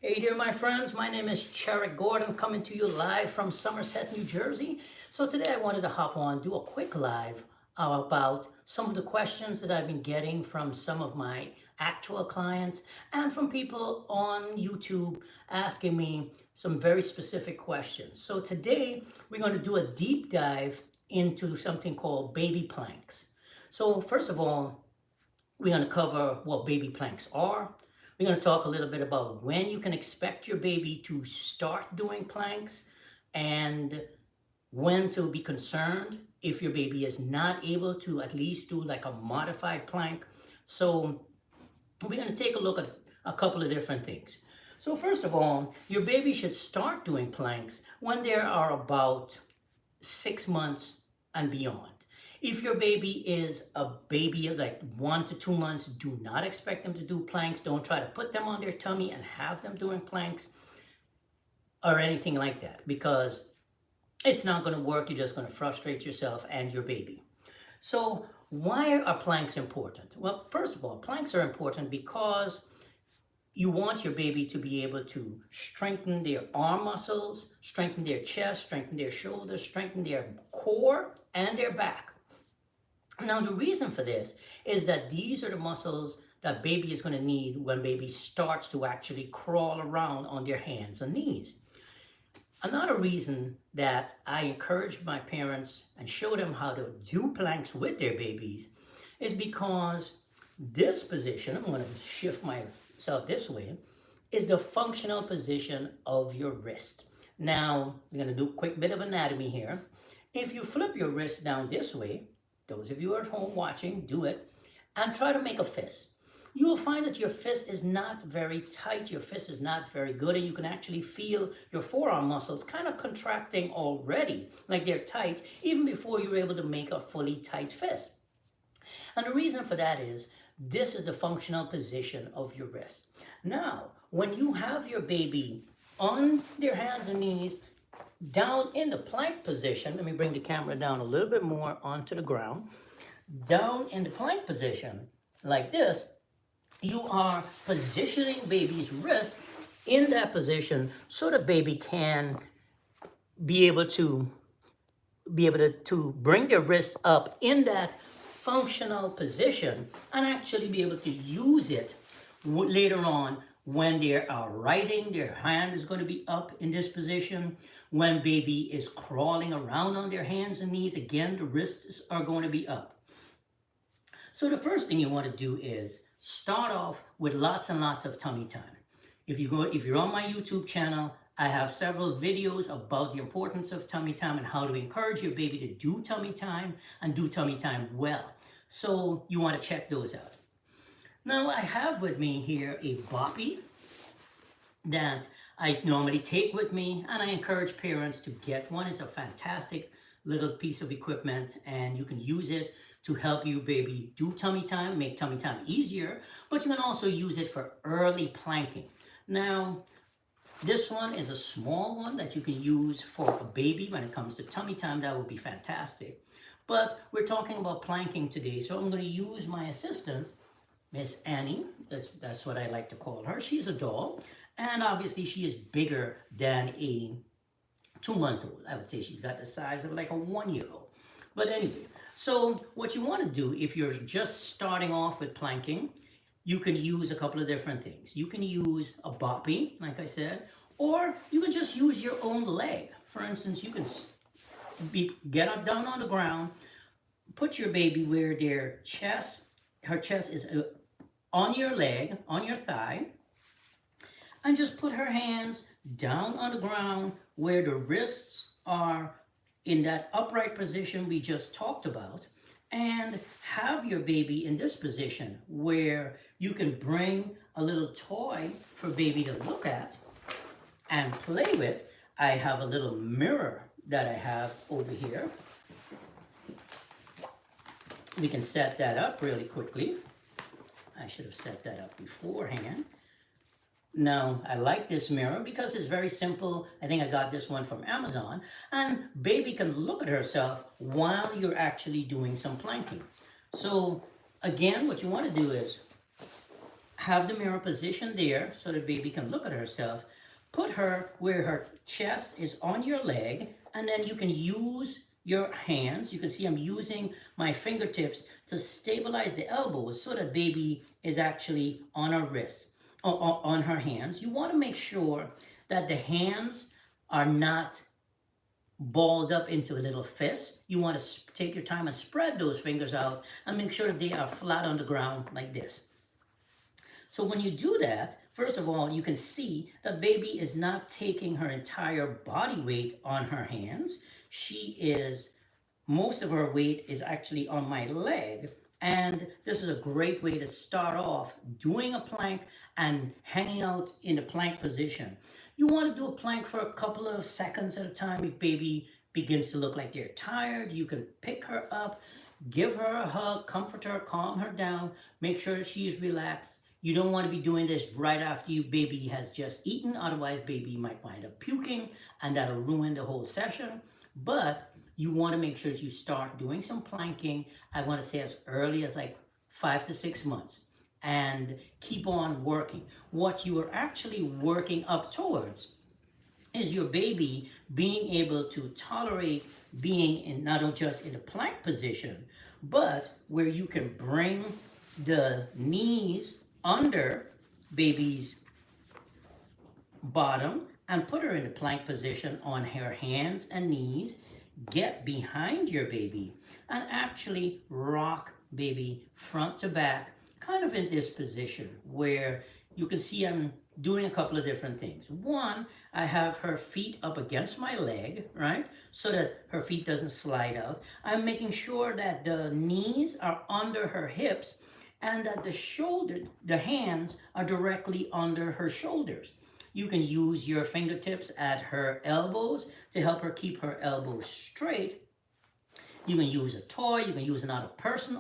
Hey there, my friends. My name is Cherrick Gordon, coming to you live from Somerset, New Jersey. So today I wanted to hop on, do a quick live about some of the questions that I've been getting from some of my actual clients and from people on YouTube asking me some very specific questions. So today we're going to do a deep dive into something called baby planks. So first of all, we're going to cover what baby planks are. We're going to talk a little bit about when you can expect your baby to start doing planks and when to be concerned if your baby is not able to at least do like a modified plank. So we're going to take a look at a couple of different things. So first of all, your baby should start doing planks when they are about 6 months and beyond. If your baby is a baby of like 1 to 2 months, do not expect them to do planks. Don't try to put them on their tummy and have them doing planks or anything like that, because it's not going to work. You're just going to frustrate yourself and your baby. So why are planks important? Well, first of all, planks are important because you want your baby to be able to strengthen their arm muscles, strengthen their chest, strengthen their shoulders, strengthen their core and their back. Now, the reason for this is that these are the muscles that baby is going to need when baby starts to actually crawl around on their hands and knees. Another reason that I encourage my parents and show them how to do planks with their babies is because this position, I'm going to shift myself this way, is the functional position of your wrist. Now, we're going to do a quick bit of anatomy here. If you flip your wrist down this way, those of you at home watching, do it, and try to make a fist. You will find that your fist is not very tight, your fist is not very good, and you can actually feel your forearm muscles kind of contracting already, like they're tight, even before you're able to make a fully tight fist. And the reason for that is, this is the functional position of your wrist. Now, when you have your baby on their hands and knees, down in the plank position, let me bring the camera down a little bit more onto the ground. Down in the plank position, like this, you are positioning baby's wrist in that position so that baby can be able to bring their wrist up in that functional position and actually be able to use it later on when they are writing. Their hand is going to be up in this position. When baby is crawling around on their hands and knees, again, the wrists are going to be up. So the first thing you want to do is start off with lots and lots of tummy time. If you're on my YouTube channel, I have several videos about the importance of tummy time and how to encourage your baby to do tummy time and do tummy time well. So you want to check those out. Now I have with me here a Boppy that I normally take with me, and I encourage parents to get one. It's a fantastic little piece of equipment, and you can use it to help you baby do tummy time, make tummy time easier, but you can also use it for early planking. Now, this one is a small one that you can use for a baby when it comes to tummy time. That would be fantastic. But we're talking about planking today, so I'm going to use my assistant, Miss Annie. That's what I like to call her. She's a doll, and obviously she is bigger than a 2-month-old. I would say she's got the size of like a 1-year-old. But anyway, so what you want to do if you're just starting off with planking, you can use a couple of different things. You can use a Boppy, like I said, or you can just use your own leg. For instance, you can get up down on the ground, put your baby where her chest is on your leg, on your thigh, and just put her hands down on the ground where the wrists are in that upright position we just talked about, and have your baby in this position where you can bring a little toy for baby to look at and play with. I have a little mirror that I have over here. We can set that up really quickly. I should have set that up beforehand. Now, I like this mirror because it's very simple. I think I got this one from Amazon. And baby can look at herself while you're actually doing some planking. So, again, what you want to do is have the mirror positioned there so the baby can look at herself. Put her where her chest is on your leg, and then you can use your hands. You can see I'm using my fingertips to stabilize the elbows so that baby is actually on her wrist, on her hands. You want to make sure that the hands are not balled up into a little fist. You want to take your time and spread those fingers out and make sure that they are flat on the ground like this. So when you do that, first of all, you can see that baby is not taking her entire body weight on her hands. Most of her weight is actually on my leg. And this is a great way to start off doing a plank and hanging out in the plank position. You want to do a plank for a couple of seconds at a time. If baby begins to look like they're tired, you can pick her up, give her a hug, comfort her, calm her down, make sure that she is relaxed. You don't want to be doing this right after your baby has just eaten, otherwise baby might wind up puking and that'll ruin the whole session. But you want to make sure that you start doing some planking, I want to say as early as like 5 to 6 months, and keep on working. What you are actually working up towards is your baby being able to tolerate being in not just in the plank position, but where you can bring the knees under baby's bottom and put her in the plank position on her hands and knees. Get behind your baby and actually rock baby front to back, kind of in this position where you can see I'm doing a couple of different things. One, I have her feet up against my leg, right? So that her feet doesn't slide out. I'm making sure that the knees are under her hips and that the hands are directly under her shoulders. You can use your fingertips at her elbows to help her keep her elbows straight. You can use a toy, you can use another person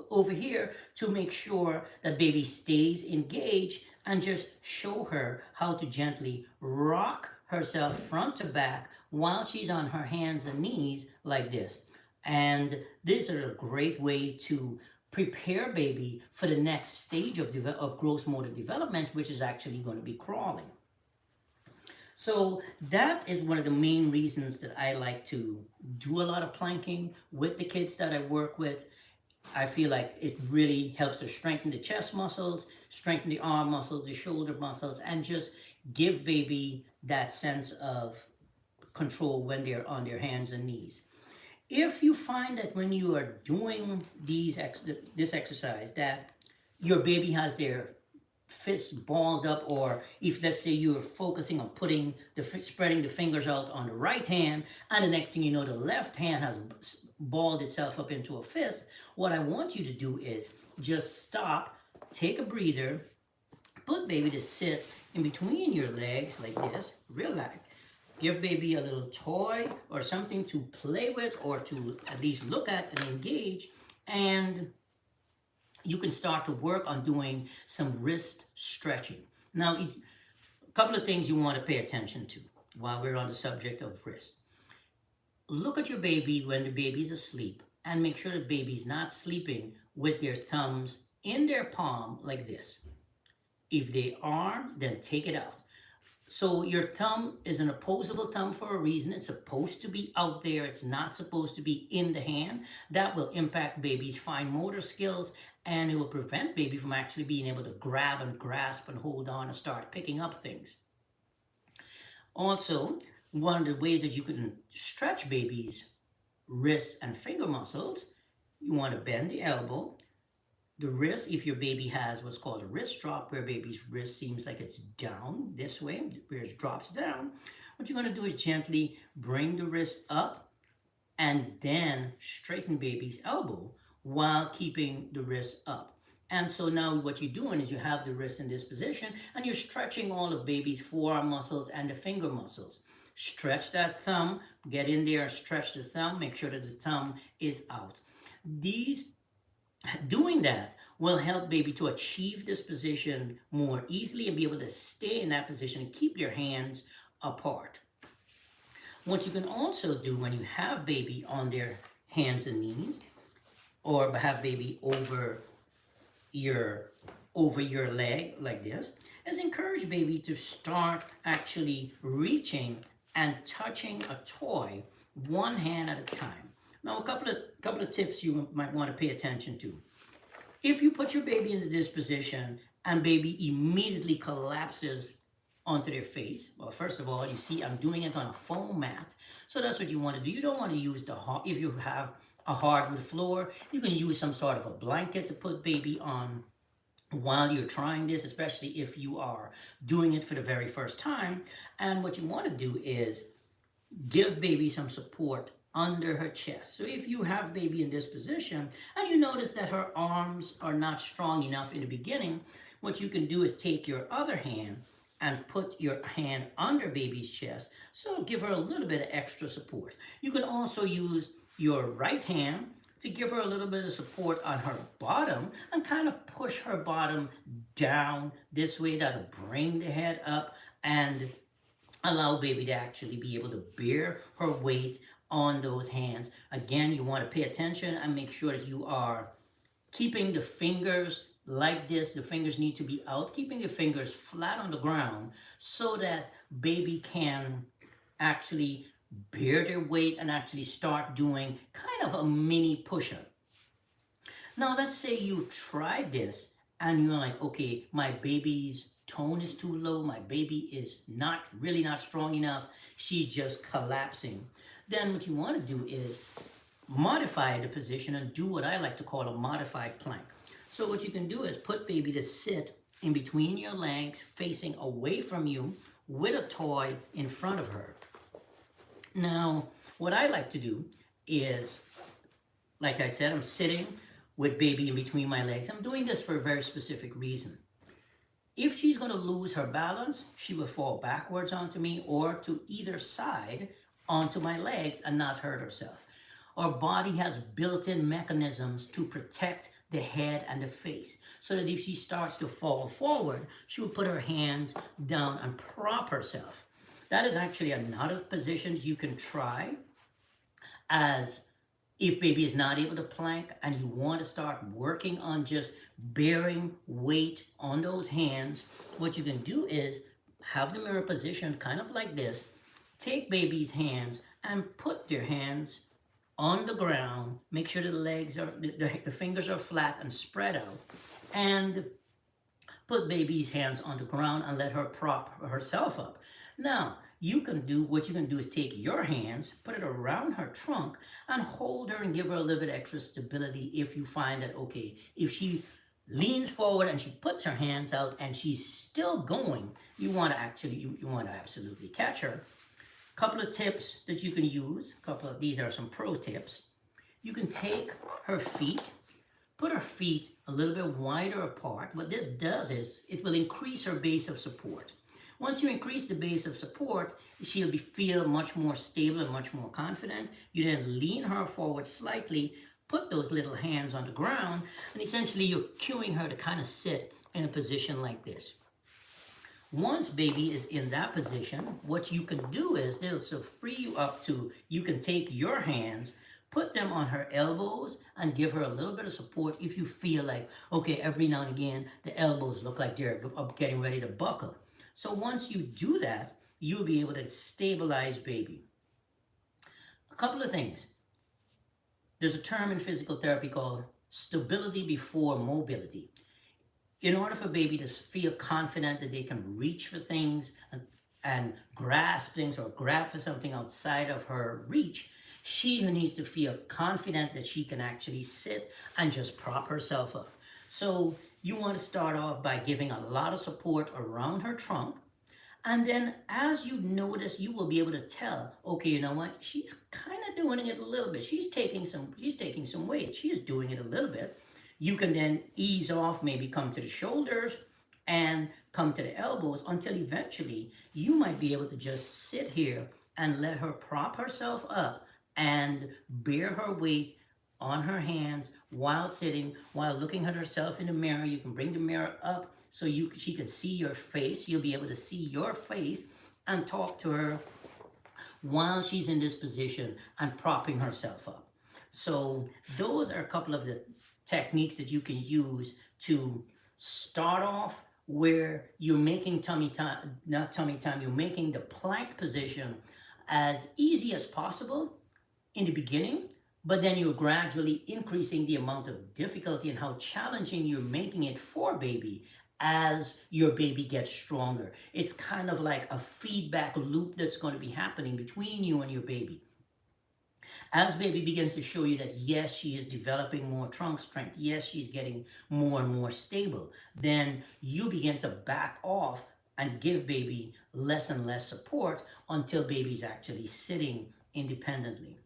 over here to make sure that baby stays engaged, and just show her how to gently rock herself front to back while she's on her hands and knees like this. And this is a great way to prepare baby for the next stage of gross motor development, which is actually going to be crawling. So that is one of the main reasons that I like to do a lot of planking with the kids that I work with. I feel like it really helps to strengthen the chest muscles, strengthen the arm muscles, the shoulder muscles, and just give baby that sense of control when they're on their hands and knees. If you find that when you are doing this exercise that your baby has their fists balled up, or if let's say you're focusing on spreading the fingers out on the right hand, and the next thing you know the left hand has balled itself up into a fist, what I want you to do is just stop, take a breather, put baby to sit in between your legs like this, relax. Give baby a little toy or something to play with or to at least look at and engage, and you can start to work on doing some wrist stretching. Now, a couple of things you want to pay attention to while we're on the subject of wrist. Look at your baby when the baby's asleep and make sure the baby's not sleeping with their thumbs in their palm like this. If they are, then take it out. So your thumb is an opposable thumb for a reason. It's supposed to be out there. It's not supposed to be in the hand. That will impact baby's fine motor skills, and it will prevent baby from actually being able to grab and grasp and hold on and start picking up things. Also, one of the ways that you can stretch baby's wrists and finger muscles, you want to bend the elbow. The wrist, if your baby has what's called a wrist drop, where baby's wrist seems like it's down this way, where it drops down, what you're going to do is gently bring the wrist up and then straighten baby's elbow while keeping the wrist up. And so now what you're doing is you have the wrist in this position and you're stretching all of baby's forearm muscles and the finger muscles. Stretch that thumb, get in there, stretch the thumb, make sure that the thumb is out. Doing that will help baby to achieve this position more easily and be able to stay in that position and keep your hands apart. What you can also do when you have baby on their hands and knees, or have baby over your over your leg like this, is encourage baby to start actually reaching and touching a toy one hand at a time. Now, a couple of tips you might want to pay attention to. If you put your baby into this position and baby immediately collapses onto their face, well, first of all, you see I'm doing it on a foam mat. So that's what you want to do. You don't want to use if you have a hardwood floor, you can use some sort of a blanket to put baby on while you're trying this, especially if you are doing it for the very first time. And what you want to do is give baby some support under her chest. So if you have baby in this position and you notice that her arms are not strong enough in the beginning, what you can do is take your other hand and put your hand under baby's chest, so give her a little bit of extra support. You can also use your right hand to give her a little bit of support on her bottom and kind of push her bottom down this way. That'll bring the head up and allow baby to actually be able to bear her weight on those hands. Again, you want to pay attention and make sure that you are keeping the fingers like this. The fingers need to be out, keeping the fingers flat on the ground so that baby can actually bear their weight and actually start doing kind of a mini push-up. Now, let's say you tried this and you're like, okay, my baby's tone is too low, my baby is not strong enough, she's just collapsing. Then what you want to do is modify the position and do what I like to call a modified plank. So what you can do is put baby to sit in between your legs, facing away from you, with a toy in front of her. Now, what I like to do is, like I said, I'm sitting with baby in between my legs. I'm doing this for a very specific reason. If she's going to lose her balance, she will fall backwards onto me or to either side onto my legs and not hurt herself. Our body has built-in mechanisms to protect the head and the face, so that if she starts to fall forward, she will put her hands down and prop herself. That is actually another position you can try, as if baby is not able to plank and you want to start working on just bearing weight on those hands. What you can do is have the mirror position kind of like this, take baby's hands and put their hands on the ground, make sure the legs are, the fingers are flat and spread out, and put baby's hands on the ground and let her prop herself up. Now, what you can do is take your hands, put it around her trunk, and hold her and give her a little bit extra stability if you find that, okay, if she leans forward and she puts her hands out and she's still going, you want to absolutely catch her. Couple of tips that you can use. These are some pro tips. You can take her feet, put her feet a little bit wider apart. What this does is it will increase her base of support. Once you increase the base of support, she'll feel much more stable and much more confident. You then lean her forward slightly, put those little hands on the ground, and essentially you're cueing her to kind of sit in a position like this. Once baby is in that position, what you can do is they'll free you up to, you can take your hands, put them on her elbows and give her a little bit of support if you feel like, okay, every now and again, the elbows look like they're getting ready to buckle. So once you do that, you'll be able to stabilize baby. A couple of things. There's a term in physical therapy called stability before mobility. In order for baby to feel confident that they can reach for things and grasp things or grab for something outside of her reach, she needs to feel confident that she can actually sit and just prop herself up. So you want to start off by giving a lot of support around her trunk. And then as you notice, you will be able to tell, okay, you know what? She's kind of doing it a little bit. She's taking some weight. She is doing it a little bit. You can then ease off, maybe come to the shoulders and come to the elbows until eventually you might be able to just sit here and let her prop herself up and bear her weight on her hands while sitting, while looking at herself in the mirror. You can bring the mirror up so she can see your face. You'll be able to see your face and talk to her while she's in this position and propping herself up. So those are a couple of the techniques that you can use to start off where you're making tummy time, not tummy time, you're making the plank position as easy as possible in the beginning, but then you're gradually increasing the amount of difficulty and how challenging you're making it for baby as your baby gets stronger. It's kind of like a feedback loop that's going to be happening between you and your baby. As baby begins to show you that yes, she is developing more trunk strength, yes, she's getting more and more stable, then you begin to back off and give baby less and less support until baby's actually sitting independently.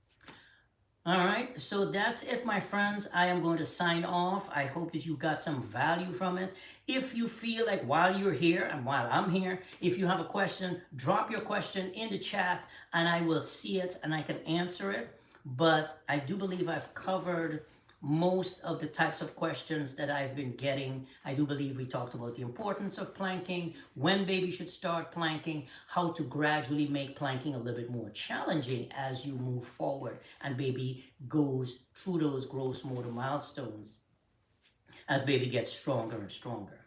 All right, so that's it, my friends. I am going to sign off. I hope that you got some value from it. If you feel like while you're here and while I'm here, if you have a question, drop your question in the chat and I will see it and I can answer it. But I do believe I've covered most of the types of questions that I've been getting. I do believe we talked about the importance of planking, when baby should start planking, how to gradually make planking a little bit more challenging as you move forward and baby goes through those gross motor milestones as baby gets stronger and stronger.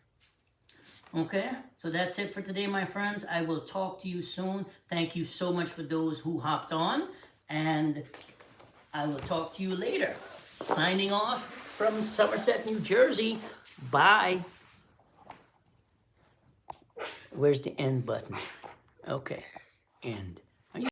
Okay, so that's it for today, my friends. I will talk to you soon. Thank you so much for those who hopped on, and I will talk to you later. Signing off from Somerset, New Jersey. Bye. Where's the end button? Okay, end.